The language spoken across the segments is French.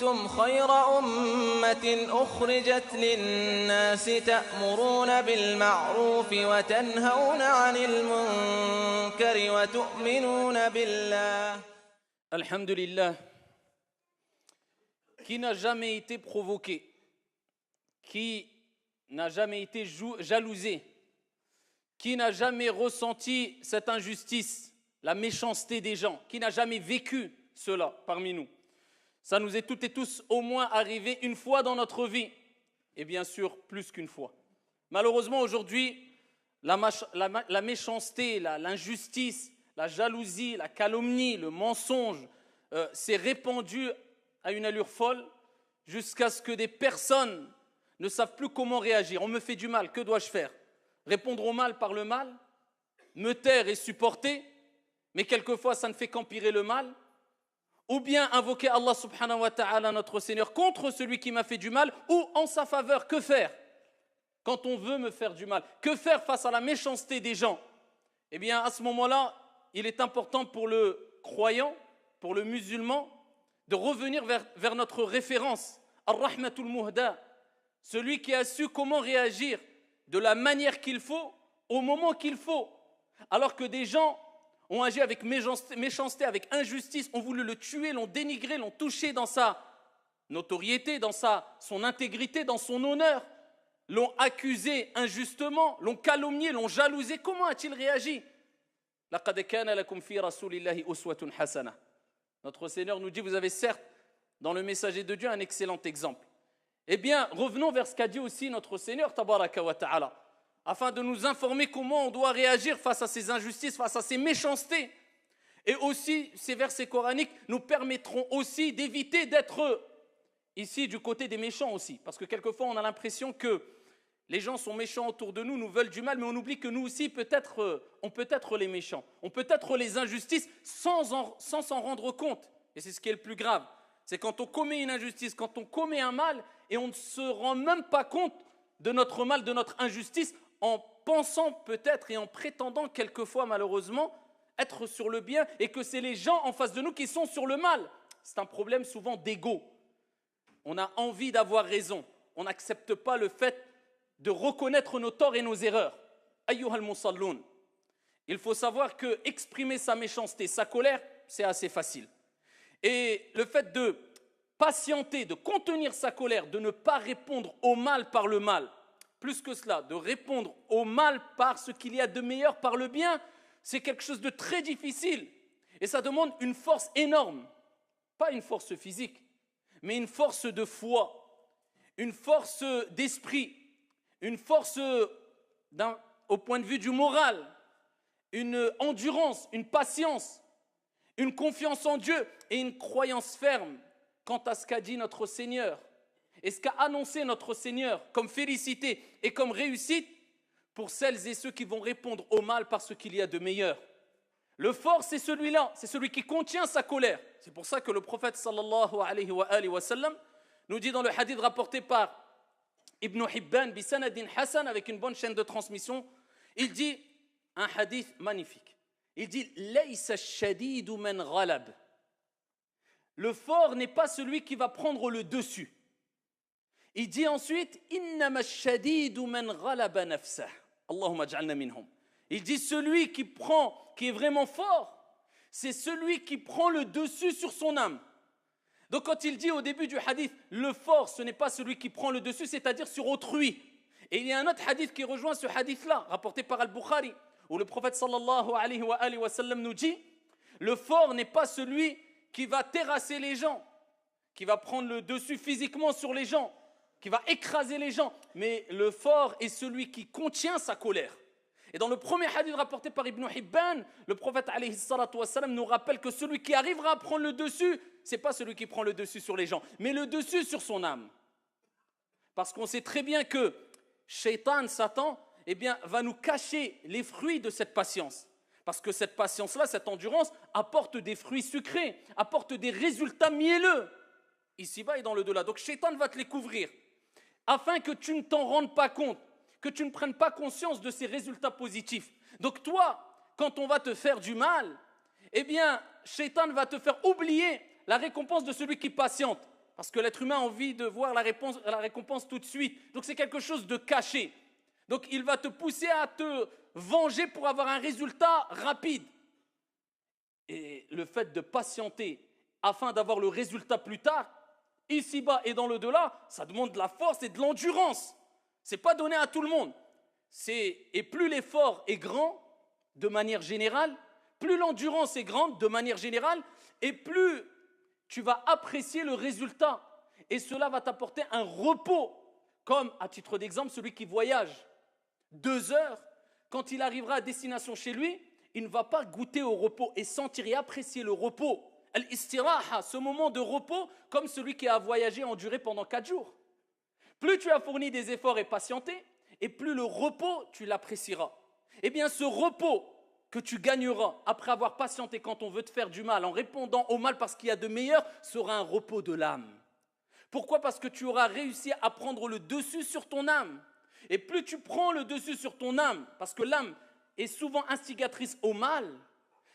كنتم خير أمة أخرجت للناس تأمرون بالمعروف وتنهون عن المنكر وتؤمنون بالله. Alhamdulillah, qui n'a jamais été provoqué, qui n'a jamais été jalousé, qui n'a jamais ressenti cette injustice, la méchanceté des gens, qui n'a jamais vécu cela parmi nous. Ça nous est toutes et tous au moins arrivé une fois dans notre vie, et bien sûr plus qu'une fois. Malheureusement aujourd'hui, la méchanceté, l'injustice, la jalousie, la calomnie, le mensonge s'est répandu à une allure folle jusqu'à ce que des personnes ne savent plus comment réagir. On me fait du mal, que dois-je faire? Répondre au mal par le mal? Me taire et supporter? Mais quelquefois ça ne fait qu'empirer le mal? Ou bien invoquer Allah subhanahu wa ta'ala, notre Seigneur, contre celui qui m'a fait du mal ou en sa faveur? Que faire quand on veut me faire du mal? Que faire face à la méchanceté des gens? Eh bien à ce moment-là, il est important pour le croyant, pour le musulman, de revenir vers notre référence, Ar-Rahmatul Muhda, celui qui a su comment réagir de la manière qu'il faut, au moment qu'il faut. Alors que des gens ont agi avec méchanceté, avec injustice, ont voulu le tuer, l'ont dénigré, l'ont touché dans sa notoriété, dans son intégrité, dans son honneur, l'ont accusé injustement, l'ont calomnié, l'ont jalousé. Comment a-t-il réagi? لَقَدْ كَانَ لَكُمْ فِي رَسُولِ اللَّهِ أُسْوَةٌ حَسَنَةٌ. Notre Seigneur nous dit, vous avez certes dans le messager de Dieu un excellent exemple. Eh bien, revenons vers ce qu'a dit aussi notre Seigneur, tabaraka wa ta'ala, afin de nous informer comment on doit réagir face à ces injustices, face à ces méchancetés. Et aussi, ces versets coraniques nous permettront aussi d'éviter d'être ici du côté des méchants aussi. Parce que quelquefois, on a l'impression que les gens sont méchants autour de nous, nous veulent du mal, mais on oublie que nous aussi, on peut être les méchants. On peut être les injustices sans s'en rendre compte. Et c'est ce qui est le plus grave. C'est quand on commet une injustice, quand on commet un mal, et on ne se rend même pas compte de notre mal, de notre injustice, en pensant peut-être et en prétendant quelquefois, malheureusement, être sur le bien, et que c'est les gens en face de nous qui sont sur le mal. C'est un problème souvent d'ego. On a envie d'avoir raison. On n'accepte pas le fait de reconnaître nos torts et nos erreurs. Ayyuhal musalloun. Il faut savoir que exprimer sa méchanceté, sa colère, c'est assez facile. Et le fait de patienter, de contenir sa colère, de ne pas répondre au mal par le mal, plus que cela, de répondre au mal par ce qu'il y a de meilleur, par le bien, c'est quelque chose de très difficile. Et ça demande une force énorme. Pas une force physique, mais une force de foi, une force d'esprit, une force au point de vue du moral, une endurance, une patience, une confiance en Dieu et une croyance ferme quant à ce qu'a dit notre Seigneur et ce qu'a annoncé notre Seigneur comme félicité et comme réussite pour celles et ceux qui vont répondre au mal par ce qu'il y a de meilleur. Le fort, c'est celui-là, c'est celui qui contient sa colère. C'est pour ça que le prophète sallallahu alayhi wa sallam nous dit dans le hadith rapporté par Ibn Hibban bi sanadin hasan, avec une bonne chaîne de transmission, il dit un hadith magnifique. Il dit laysa ash-shadidu man ghalab. Le fort n'est pas celui qui va prendre le dessus. Il dit ensuite innama ash-shadidu man ghalaba nafsah. Allahumma ij'alna minhum. Il dit celui qui est vraiment fort, c'est celui qui prend le dessus sur son âme. Donc quand il dit au début du hadith, le fort, ce n'est pas celui qui prend le dessus, c'est-à-dire sur autrui. Et il y a un autre hadith qui rejoint ce hadith-là, rapporté par Al-Bukhari, où le prophète sallallahu alayhi wa sallam nous dit, le fort n'est pas celui qui va terrasser les gens, qui va prendre le dessus physiquement sur les gens, qui va écraser les gens, mais le fort est celui qui contient sa colère. Et dans le premier hadith rapporté par Ibn Hibban, le prophète alayhi salatu wa sallam nous rappelle que celui qui arrivera à prendre le dessus, c'est pas celui qui prend le dessus sur les gens, mais le dessus sur son âme. Parce qu'on sait très bien que Shaitan, Satan, eh bien, va nous cacher les fruits de cette patience. Parce que cette patience-là, cette endurance, apporte des fruits sucrés, apporte des résultats mielleux, ici-bas et dans le delà. Donc Shaitan va te les couvrir, afin que tu ne t'en rendes pas compte, que tu ne prennes pas conscience de ces résultats positifs. Donc toi, quand on va te faire du mal, eh bien, Shaitan va te faire oublier la récompense de celui qui patiente. Parce que l'être humain a envie de voir la récompense tout de suite. Donc c'est quelque chose de caché. Donc il va te pousser à te venger pour avoir un résultat rapide. Et le fait de patienter afin d'avoir le résultat plus tard, ici-bas et dans l'au-delà, ça demande de la force et de l'endurance. Ce n'est pas donné à tout le monde. Et plus l'effort est grand, de manière générale, plus l'endurance est grande, de manière générale, et plus tu vas apprécier le résultat. Et cela va t'apporter un repos. Comme, à titre d'exemple, celui qui voyage 2 heures, quand il arrivera à destination chez lui, il ne va pas goûter au repos et sentir et apprécier le repos. Al-istiraha, ce moment de repos, comme celui qui a voyagé enduré pendant 4 jours. Plus tu as fourni des efforts et patienté, et plus le repos, tu l'apprécieras. Eh bien, ce repos que tu gagneras après avoir patienté quand on veut te faire du mal, en répondant au mal parce qu'il y a de meilleur, sera un repos de l'âme. Pourquoi ? Parce que tu auras réussi à prendre le dessus sur ton âme. Et plus tu prends le dessus sur ton âme, parce que l'âme est souvent instigatrice au mal,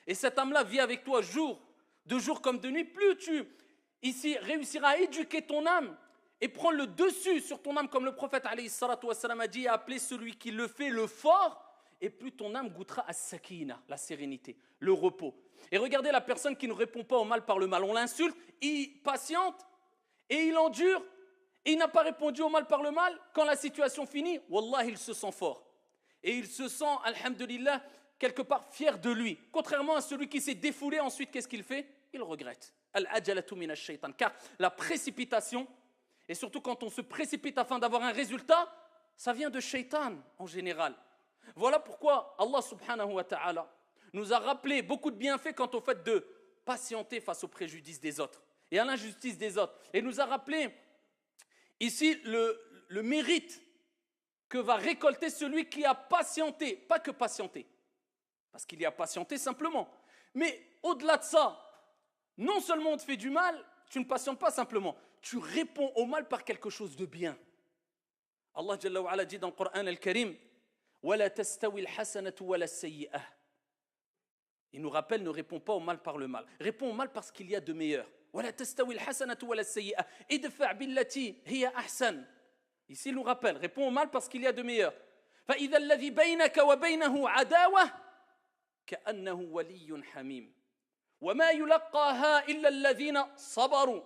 et cette âme-là vit avec toi de jour comme de nuit, plus tu ici réussiras à éduquer ton âme et prendre le dessus sur ton âme, comme le prophète alayhi salatu wassalam a dit et a appelé celui qui le fait le fort, et plus ton âme goûtera à sakina, la sérénité, le repos. Et regardez la personne qui ne répond pas au mal par le mal. On l'insulte, il patiente et il endure et il n'a pas répondu au mal par le mal. Quand la situation finit, wallah, il se sent fort. Et il se sent, alhamdulillah, quelque part fier de lui. Contrairement à celui qui s'est défoulé, ensuite, qu'est-ce qu'il fait ? Il regrette. Al-ajalatu minash shaitan. Car la précipitation, et surtout quand on se précipite afin d'avoir un résultat, ça vient de shaitan en général. Voilà pourquoi Allah subhanahu wa ta'ala nous a rappelé beaucoup de bienfaits quant au fait de patienter face aux préjudices des autres et à l'injustice des autres. Et nous a rappelé ici le mérite que va récolter celui qui a patienté, pas que patienté, parce qu'il y a patienté simplement, mais au-delà de ça, non seulement on te fait du mal, tu ne patientes pas simplement, tu réponds au mal par quelque chose de bien. Allah Jalla wa Ala dit dans le Coran al-Karim, وَلَا تَسْتَوِي الْحَسَنَةُ وَلَا السَّيِّئَةُ. Il nous rappelle, ne réponds pas au mal par le mal. Réponds au mal parce qu'il y a de meilleur. وَلَا تَسْتَوِي الْحَسَنَةُ وَلَا السَّيِّئَةُ. إِدْفَعْ بِالَّتِي هِيَ أَحْسَنُ. Ici, il nous rappelle, réponds au mal parce qu'il y a de meilleur. فَإِذَا الَّذِي بَيْنَكَ وَبَيْنَهُ عَدَاوَةٌ كَأَنَّهُ وَلِيٌّ حَمِيمٌ. وَمَا يُلَقَّاهَا إِلَّا الَّذِينَ صَبَرُوا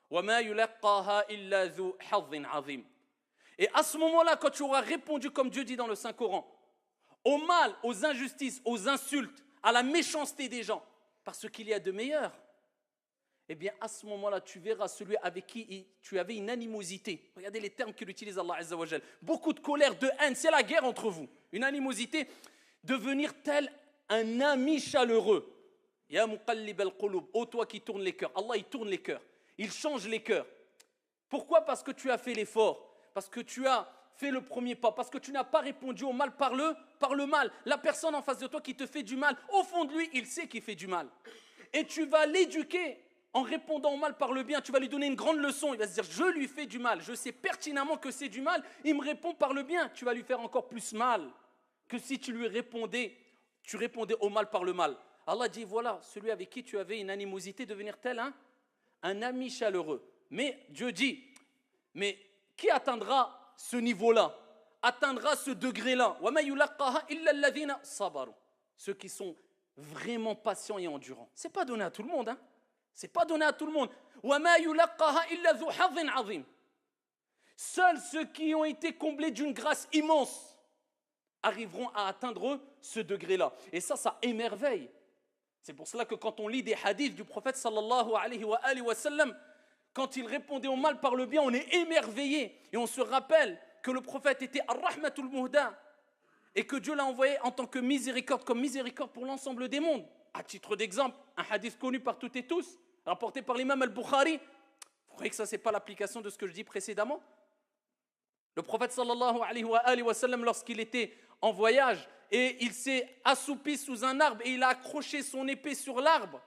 وَمَا يُلَقَّاهَا إِلَّا ذُو حَظٍّ عَظِيمٍ. Et à ce moment-là, quand tu auras répondu, comme Dieu dit dans le Saint-Coran, au mal, aux injustices, aux insultes, à la méchanceté des gens, parce qu'il y a de meilleurs, eh bien à ce moment-là, tu verras celui avec qui tu avais une animosité. Regardez les termes qu'il utilise Allah Azza wa Jal. Beaucoup de colère, de haine, c'est la guerre entre vous. Une animosité, devenir tel un ami chaleureux. Ya muqallib al-qulub, ô toi qui tourne les cœurs. Allah, il tourne les cœurs. Il change les cœurs. Pourquoi ? Parce que tu as fait l'effort. Parce que tu as fait le premier pas, parce que tu n'as pas répondu au mal par le mal. La personne en face de toi qui te fait du mal, au fond de lui, il sait qu'il fait du mal. Et tu vas l'éduquer en répondant au mal par le bien. Tu vas lui donner une grande leçon. Il va se dire, je lui fais du mal. Je sais pertinemment que c'est du mal. Il me répond par le bien. Tu vas lui faire encore plus mal que si tu répondais au mal par le mal. Allah dit, voilà, celui avec qui tu avais une animosité, devenir tel un ami chaleureux. Mais Dieu dit, mais qui atteindra ce niveau-là, atteindra ce degré-là? Ceux qui sont vraiment patients et endurants. Ce n'est pas donné à tout le monde. Ce n'est pas donné à tout le monde. Seuls ceux qui ont été comblés d'une grâce immense arriveront à atteindre ce degré-là. Et ça émerveille. C'est pour cela que quand on lit des hadiths du prophète sallallahu alayhi wa sallam, quand il répondait au mal par le bien, on est émerveillé. Et on se rappelle que le prophète était ar-rahmatul muhda et que Dieu l'a envoyé en tant que miséricorde, comme miséricorde pour l'ensemble des mondes. À titre d'exemple, un hadith connu par toutes et tous, rapporté par l'imam al-Bukhari. Vous croyez que ça, ce n'est pas l'application de ce que je dis précédemment? Le prophète sallallahu alayhi wa sallam, lorsqu'il était en voyage et il s'est assoupi sous un arbre et il a accroché son épée sur l'arbre,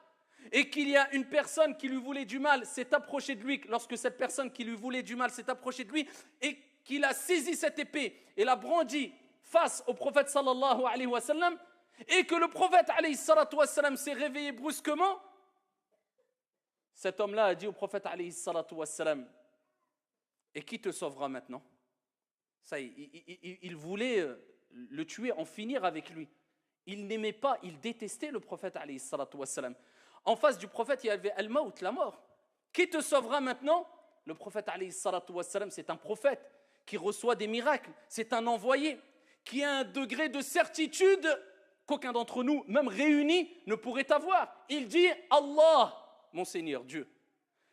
et qu'il y a une personne qui lui voulait du mal, s'est approchée de lui, lorsque cette personne qui lui voulait du mal s'est approchée de lui, et qu'il a saisi cette épée et l'a brandie face au prophète sallallahu alayhi wa sallam, et que le prophète alayhi salatu wa sallam s'est réveillé brusquement, Cet homme-là a dit au prophète alayhi salatu wassalam, et qui te sauvera maintenant? Ça, il voulait le tuer, en finir avec lui. Il n'aimait pas, il détestait le prophète alayhi salatu wassalam. En face du prophète, il y avait al-maut, la mort. Qui te sauvera maintenant? Le prophète alayhi salatu wassalam, c'est un prophète qui reçoit des miracles, c'est un envoyé qui a un degré de certitude qu'aucun d'entre nous, même réunis, ne pourrait avoir. Il dit Allah, mon Seigneur, Dieu.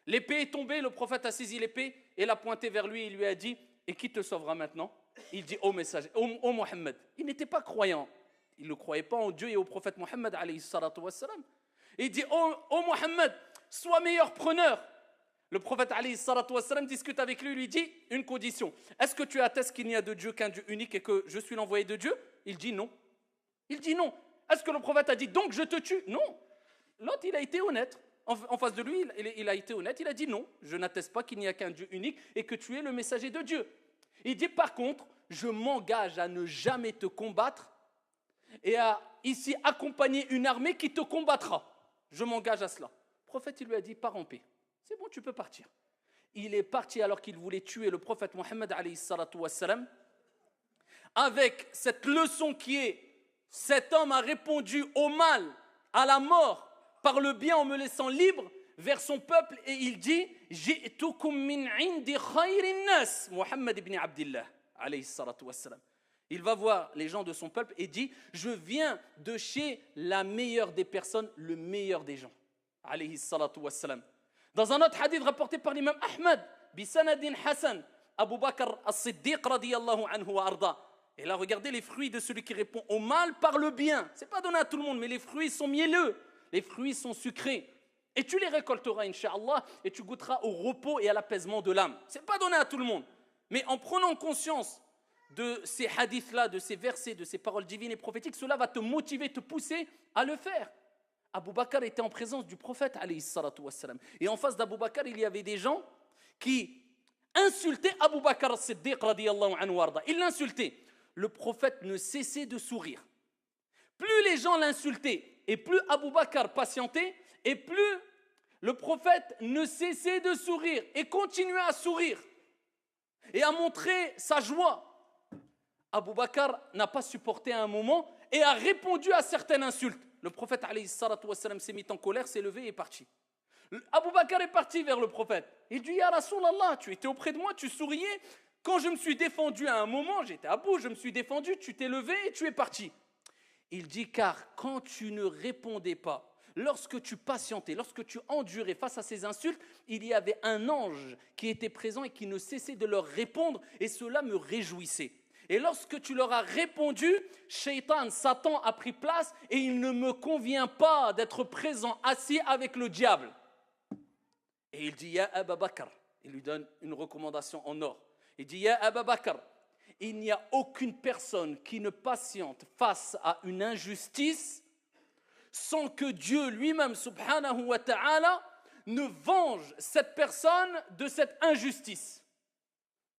L'épée est tombée, le prophète a saisi l'épée et l'a pointée vers lui et lui a dit, et qui te sauvera maintenant? Il dit, ô messager, ô Mohammed. Il n'était pas croyant, il ne croyait pas en Dieu et au prophète Mohammed alayhi salatu wassalam. Il dit, ô Mohammed, sois meilleur preneur. Le prophète alayhi salatu wassalam discute avec lui, lui dit une condition. Est-ce que tu attestes qu'il n'y a de Dieu qu'un Dieu unique et que je suis l'envoyé de Dieu? Il dit non. Il dit non. Est-ce que le prophète a dit donc je te tue? Non. L'autre, il a été honnête. En face de lui, il a été honnête. Il a dit non, je n'atteste pas qu'il n'y a qu'un Dieu unique et que tu es le messager de Dieu. Il dit par contre, je m'engage à ne jamais te combattre et à ici accompagner une armée qui te combattra. Je m'engage à cela. Le prophète, il lui a dit pars en paix. C'est bon, tu peux partir. Il est parti alors qu'il voulait tuer le prophète Mohammed alayhi salatu wassalam, avec cette leçon qui est cet homme a répondu au mal, à la mort, par le bien en me laissant libre vers son peuple, et il dit Ji'tukum min indi khayrin nas, Muhammad ibn Abdillah alayhi salatu wassalam. Il va voir les gens de son peuple et dit je viens de chez la meilleure des personnes, le meilleur des gens alayhi salatu wassalam. Dans un autre hadith rapporté par l'imam Ahmad, bisanadin Hassan, Abu Bakr as-Siddiq radiyallahu anhu wa arda. Et là, regardez les fruits de celui qui répond au mal par le bien. Ce n'est pas donné à tout le monde, mais les fruits sont mielleux, les fruits sont sucrés. Et tu les récolteras, incha'Allah, et tu goûteras au repos et à l'apaisement de l'âme. Ce n'est pas donné à tout le monde. Mais en prenant conscience de ces hadiths-là, de ces versets, de ces paroles divines et prophétiques, cela va te motiver, te pousser à le faire. Abu Bakr était en présence du prophète alayhi salatu wassalam. Et en face d'Abu Bakr, il y avait des gens qui insultaient Abu Bakr as-Siddiq radiyallahu anhu warda. Ils l'insultaient. Le prophète ne cessait de sourire. Plus les gens l'insultaient et plus Abu Bakr patientait et plus le prophète ne cessait de sourire et continuait à sourire et à montrer sa joie. Abu Bakr n'a pas supporté à un moment et a répondu à certaines insultes. Le prophète alayhi salatu wassalam s'est mis en colère, s'est levé et est parti. Abu Bakr est parti vers le prophète. Il dit Ya Rasulallah, tu étais auprès de moi, tu souriais. Quand je me suis défendu à un moment, j'étais à bout, je me suis défendu, tu t'es levé et tu es parti. Il dit car quand tu ne répondais pas, lorsque tu patientais, lorsque tu endurais face à ces insultes, il y avait un ange qui était présent et qui ne cessait de leur répondre et cela me réjouissait. Et lorsque tu leur as répondu, Shaitan, Satan a pris place et il ne me convient pas d'être présent assis avec le diable. Et il dit, Ya Abu Bakr, il lui donne une recommandation en or. Il dit, Ya Abu Bakr, il n'y a aucune personne qui ne patiente face à une injustice sans que Dieu lui-même, subhanahu wa ta'ala, ne venge cette personne de cette injustice.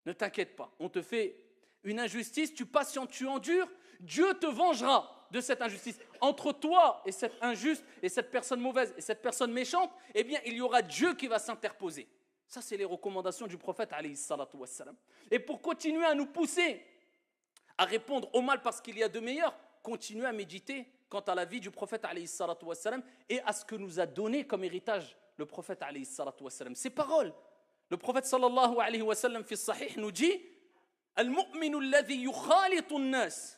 Ne t'inquiète pas, on te fait une injustice, tu patientes, tu endures, Dieu te vengera de cette injustice. Entre toi et cette injuste, et cette personne mauvaise, et cette personne méchante, eh bien, il y aura Dieu qui va s'interposer. Ça, c'est les recommandations du prophète, alayhi salatu wassalam. Et pour continuer à nous pousser à répondre au mal parce qu'il y a de meilleurs, continuez à méditer quant à la vie du prophète, alayhi salatu wassalam, et à ce que nous a donné comme héritage le prophète, alayhi salatu wassalam. Ces paroles, le prophète, sallallahu alayhi wa sallam, fi sahih, nous dit المؤمن الذي يخالط الناس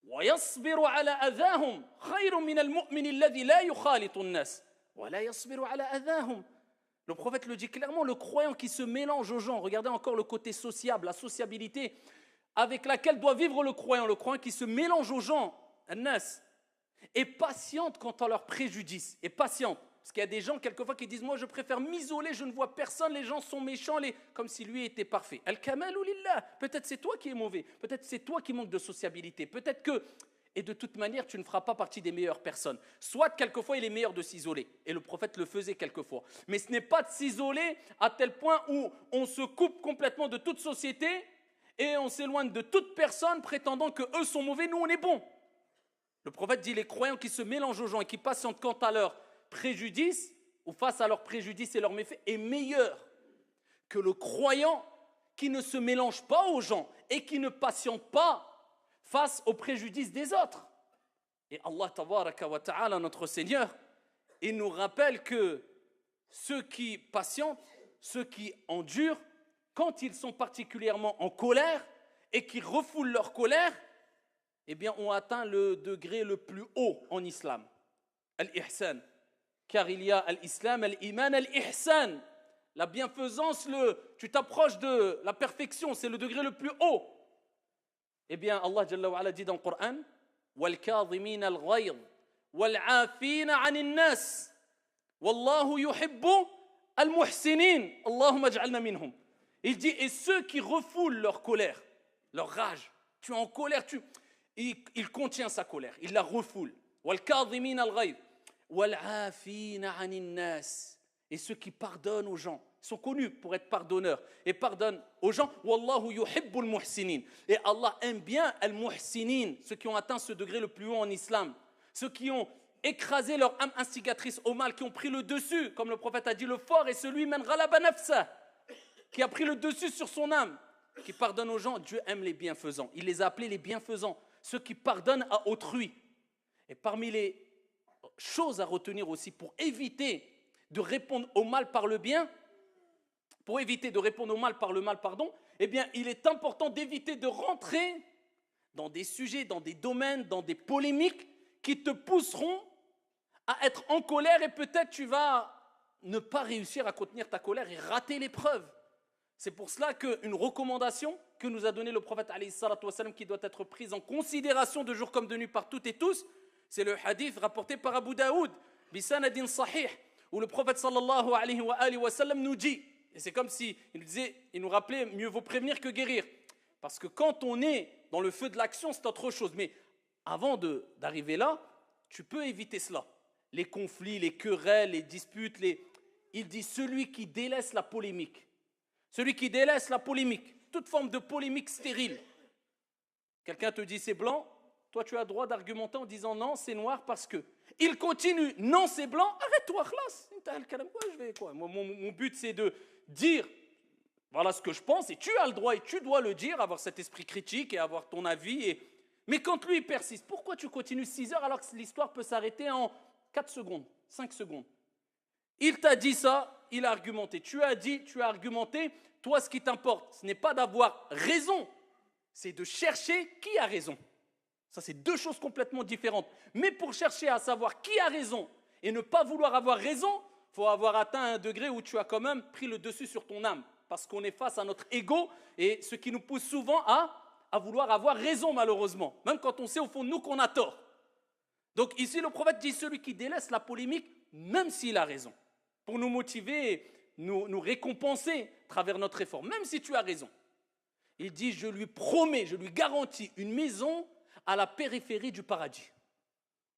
ويصبر على أذاهم خير من المؤمن الذي لا يخالط الناس ولا يصبر على أذاهم. Le prophète le dit clairement, le croyant qui se mélange aux gens, regardez encore le côté sociable, la sociabilité avec laquelle doit vivre le croyant qui se mélange aux gens, الناس, est patiente quant à leurs préjudices, est patiente. Parce qu'il y a des gens, quelquefois, qui disent « Moi, je préfère m'isoler, je ne vois personne, les gens sont méchants, comme si lui était parfait. » Al-Kamalu lillah. Peut-être c'est toi qui es mauvais, peut-être c'est toi qui manques de sociabilité, peut-être que... Et de toute manière, tu ne feras pas partie des meilleures personnes. Soit, quelquefois, il est meilleur de s'isoler. Et le prophète le faisait quelquefois. Mais ce n'est pas de s'isoler à tel point où on se coupe complètement de toute société et on s'éloigne de toute personne prétendant qu'eux sont mauvais, nous on est bons. Le prophète dit « Les croyants qui se mélangent aux gens et qui patientent quant à leur préjudice, ou face à leurs préjudices et leurs méfaits est meilleur que le croyant qui ne se mélange pas aux gens et qui ne patiente pas face aux préjudices des autres. Et Allah tabaraka wa ta'ala, notre Seigneur, il nous rappelle que ceux qui patientent, ceux qui endurent, quand ils sont particulièrement en colère et qui refoulent leur colère, eh bien, ont atteint le degré le plus haut en islam, al-ihsan. Car il y a al-islam, al-iman, al-ihsan. La bienfaisance, tu t'approches de la perfection, c'est le degré le plus haut. Eh bien, Allah Jalla wa Ala dit dans le Coran, وَالْكَاظِمِينَ الْغَيْظِ وَالْعَافِينَ عَنِ النَّاسِ وَاللَّهُ يُحِبُّ الْمُحْسِنِينَ اللهم اجعلنا منهم. Il dit, et ceux qui refoulent leur colère, leur rage, tu es en colère, il contient sa colère, il la refoule. وَالْكَاظِمِينَ الْغَيْظِ وَالْعَافِينَ عَنِ النَّاسِ. Et ceux qui pardonnent aux gens, sont connus pour être pardonneurs et pardonnent aux gens. Wallahu yuhibbul muhsinin. Et Allah aime bien al-muhsinin, ceux qui ont atteint ce degré le plus haut en islam, ceux qui ont écrasé leur âme instigatrice au mal, qui ont pris le dessus, comme le prophète a dit, le fort est celui man ghalaba nafsa, qui a pris le dessus sur son âme, qui pardonne aux gens. Dieu aime les bienfaisants. Il les a appelés les bienfaisants, ceux qui pardonnent à autrui. Et parmi les choses à retenir aussi pour éviter de répondre au mal par le bien, pour éviter de répondre au mal par le mal, pardon, eh bien, il est important d'éviter de rentrer dans des sujets, dans des domaines, dans des polémiques qui te pousseront à être en colère et peut-être tu vas ne pas réussir à contenir ta colère et rater l'épreuve. C'est pour cela qu'une recommandation que nous a donnée le prophète alayhi salatu wassalam, qui doit être prise en considération de jour comme de nuit par toutes et tous, c'est le hadith rapporté par Abu Daoud, bisanadin sahih, où le prophète sallallahu alayhi wa sallam nous dit, et c'est comme si il nous rappelait, mieux vaut prévenir que guérir. Parce que quand on est dans le feu de l'action, c'est autre chose. Mais avant d'arriver là, tu peux éviter cela. Les conflits, les querelles, les disputes, il dit celui qui délaisse la polémique. Celui qui délaisse la polémique, toute forme de polémique stérile. Quelqu'un te dit c'est blanc, toi tu as le droit d'argumenter en disant non, c'est noir parce que. Il continue, non c'est blanc, arrête-toi, khlas. Mon but c'est de dire voilà ce que je pense et tu as le droit et tu dois le dire, avoir cet esprit critique et avoir ton avis. Mais quand lui il persiste, pourquoi tu continues 6 heures alors que l'histoire peut s'arrêter en 4 secondes, 5 secondes? Il t'a dit ça, il a argumenté. Tu as dit, tu as argumenté. Toi ce qui t'importe, ce n'est pas d'avoir raison, c'est de chercher qui a raison. Ça, c'est deux choses complètement différentes. Mais pour chercher à savoir qui a raison et ne pas vouloir avoir raison, il faut avoir atteint un degré où tu as quand même pris le dessus sur ton âme. Parce qu'on est face à notre ego et ce qui nous pousse souvent à vouloir avoir raison, malheureusement. Même quand on sait au fond de nous qu'on a tort. Donc ici, le prophète dit celui qui délaisse la polémique, même s'il a raison, pour nous motiver, nous récompenser à travers notre effort, même si tu as raison. Il dit, je lui promets, je lui garantis une maison à la périphérie du paradis.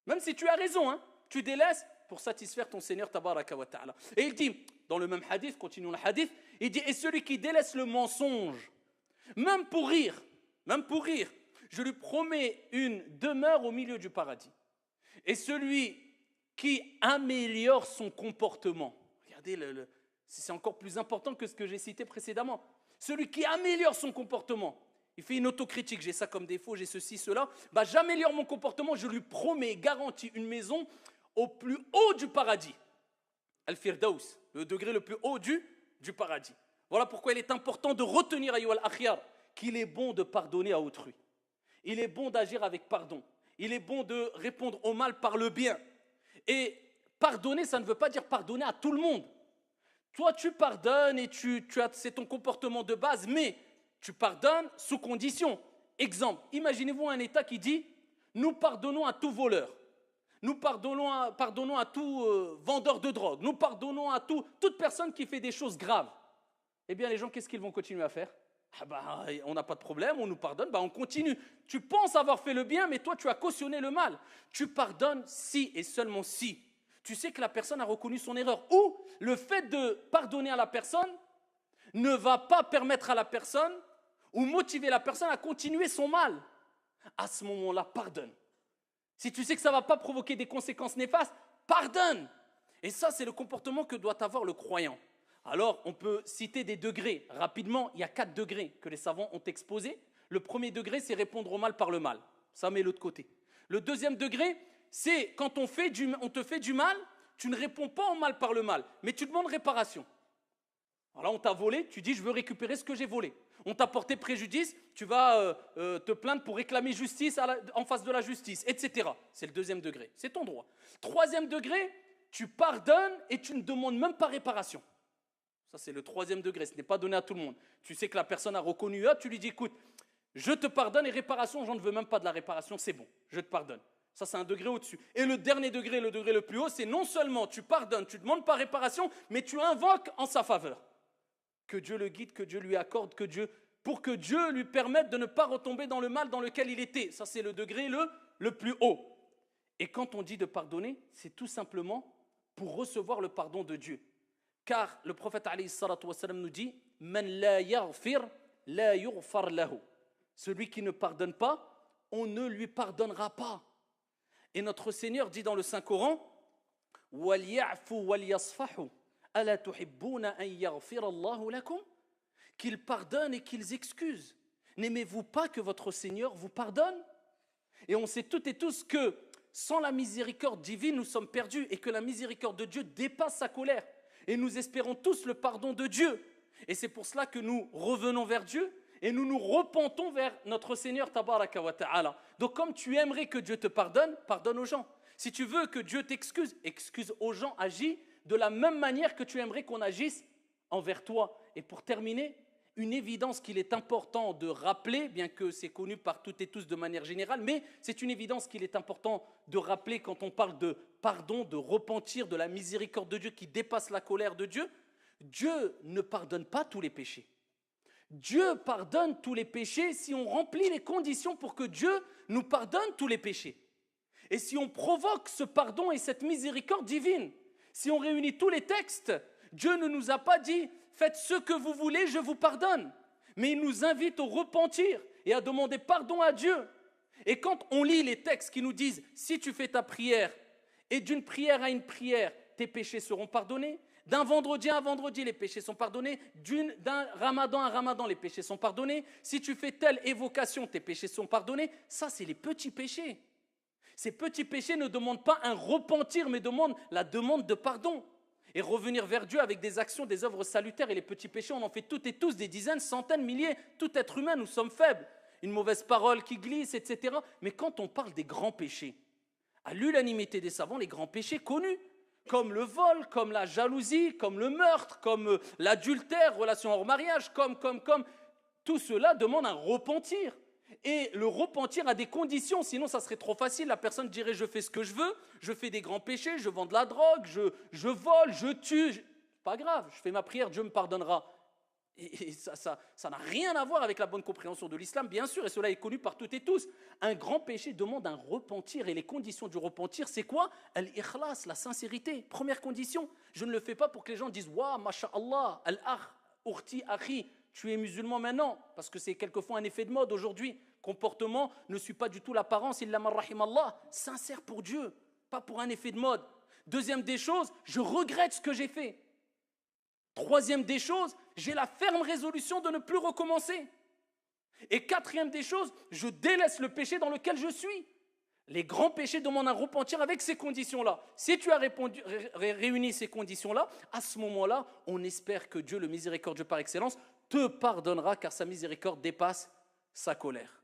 Même si tu as raison, hein, tu délaisses pour satisfaire ton Seigneur tabaraka wa ta'ala. Et il dit, dans le même hadith, continuons le hadith, il dit, et celui qui délaisse le mensonge, même pour rire, je lui promets une demeure au milieu du paradis. Et celui qui améliore son comportement, regardez, c'est encore plus important que ce que j'ai cité précédemment, celui qui améliore son comportement, il fait une autocritique, j'ai ça comme défaut, j'ai ceci, cela. J'améliore mon comportement, je lui promets, garantis une maison au plus haut du paradis. Al-Firdaus, le degré le plus haut du paradis. Voilà pourquoi il est important de retenir, ayyuhal akhyar, qu'il est bon de pardonner à autrui. Il est bon d'agir avec pardon. Il est bon de répondre au mal par le bien. Et pardonner, ça ne veut pas dire pardonner à tout le monde. Toi, tu pardonnes et c'est ton comportement de base, mais tu pardonnes sous condition. Exemple, imaginez-vous un État qui dit « Nous pardonnons à tout voleur, nous pardonnons à tout vendeur de drogue, nous pardonnons à toute personne qui fait des choses graves. » Eh bien, les gens, qu'est-ce qu'ils vont continuer à faire? On n'a pas de problème, on nous pardonne, on continue. Tu penses avoir fait le bien, mais toi, tu as cautionné le mal. Tu pardonnes si et seulement si tu sais que la personne a reconnu son erreur. Ou le fait de pardonner à la personne ne va pas permettre à la personne ou motiver la personne à continuer son mal. À ce moment-là, pardonne. Si tu sais que ça ne va pas provoquer des conséquences néfastes, pardonne. Et ça, c'est le comportement que doit avoir le croyant. Alors, on peut citer des degrés. Rapidement, il y a 4 degrés que les savants ont exposés. Le premier degré, c'est répondre au mal par le mal. Ça met l'autre côté. Le deuxième degré, c'est quand on te fait du mal, tu ne réponds pas au mal par le mal, mais tu demandes réparation. Alors là, on t'a volé, tu dis je veux récupérer ce que j'ai volé. On t'a porté préjudice, tu vas te plaindre pour réclamer justice en face de la justice, etc. C'est le deuxième degré, c'est ton droit. Troisième degré, tu pardonnes et tu ne demandes même pas réparation. Ça, c'est le troisième degré, ce n'est pas donné à tout le monde. Tu sais que la personne a reconnu, tu lui dis écoute, je te pardonne et réparation, j'en ne veux même pas de la réparation, c'est bon, je te pardonne. Ça, c'est un degré au-dessus. Et le dernier degré, le degré le plus haut, c'est non seulement tu pardonnes, tu ne demandes pas réparation, mais tu invoques en sa faveur. Que Dieu le guide, que Dieu lui accorde, pour que Dieu lui permette de ne pas retomber dans le mal dans lequel il était. Ça, c'est le degré le plus haut. Et quand on dit de pardonner, c'est tout simplement pour recevoir le pardon de Dieu. Car le prophète alayhi salatu wassalam nous dit « Man la yaghfir, la yughfar lahu » Celui qui ne pardonne pas, on ne lui pardonnera pas. Et notre Seigneur dit dans le Saint-Coran « Wal-ya'fu wal-yasfahu » qu'ils pardonnent et qu'ils excusent. N'aimez-vous pas que votre Seigneur vous pardonne? Et on sait toutes et tous que sans la miséricorde divine, nous sommes perdus et que la miséricorde de Dieu dépasse sa colère. Et nous espérons tous le pardon de Dieu. Et c'est pour cela que nous revenons vers Dieu et nous nous repentons vers notre Seigneur Tabaraka wa Ta'ala. Donc comme tu aimerais que Dieu te pardonne, pardonne aux gens. Si tu veux que Dieu t'excuse, excuse aux gens, agis de la même manière que tu aimerais qu'on agisse envers toi. Et pour terminer, une évidence qu'il est important de rappeler, bien que c'est connu par toutes et tous de manière générale, mais c'est une évidence qu'il est important de rappeler quand on parle de pardon, de repentir, de la miséricorde de Dieu qui dépasse la colère de Dieu. Dieu ne pardonne pas tous les péchés. Dieu pardonne tous les péchés si on remplit les conditions pour que Dieu nous pardonne tous les péchés. Et si on provoque ce pardon et cette miséricorde divine, si on réunit tous les textes, Dieu ne nous a pas dit « faites ce que vous voulez, je vous pardonne ». Mais il nous invite au repentir et à demander pardon à Dieu. Et quand on lit les textes qui nous disent « si tu fais ta prière et d'une prière à une prière, tes péchés seront pardonnés », d'un vendredi à un vendredi, les péchés sont pardonnés, d'un ramadan à un ramadan, les péchés sont pardonnés, si tu fais telle évocation, tes péchés sont pardonnés, ça c'est les petits péchés. Ces petits péchés ne demandent pas un repentir, mais demandent la demande de pardon. Et revenir vers Dieu avec des actions, des œuvres salutaires. Et les petits péchés, on en fait toutes et tous, des dizaines, centaines, milliers. Tout être humain, nous sommes faibles. Une mauvaise parole qui glisse, etc. Mais quand on parle des grands péchés, à l'unanimité des savants, les grands péchés connus, comme le vol, comme la jalousie, comme le meurtre, comme l'adultère, relation hors mariage, comme, tout cela demande un repentir. Et le repentir a des conditions, sinon ça serait trop facile. La personne dirait je fais ce que je veux, je fais des grands péchés, je vends de la drogue, je vole, je tue. Pas grave, je fais ma prière, Dieu me pardonnera. Et ça n'a rien à voir avec la bonne compréhension de l'islam, bien sûr, et cela est connu par toutes et tous. Un grand péché demande un repentir, et les conditions du repentir, c'est quoi? Al-ikhlas, la sincérité, première condition. Je ne le fais pas pour que les gens disent « Waouh, masha'Allah, al-akh, urti, akhi ». Tu es musulman maintenant, parce que c'est quelquefois un effet de mode aujourd'hui. Comportement ne suit pas du tout l'apparence, illa man rahimallah. Sincère pour Dieu, pas pour un effet de mode. Deuxième des choses, je regrette ce que j'ai fait. Troisième des choses, j'ai la ferme résolution de ne plus recommencer. Et quatrième des choses, je délaisse le péché dans lequel je suis. Les grands péchés demandent un repentir avec ces conditions-là. Si tu as réuni ces conditions-là, à ce moment-là, on espère que Dieu, le miséricordieux par excellence, te pardonnera car sa miséricorde dépasse sa colère.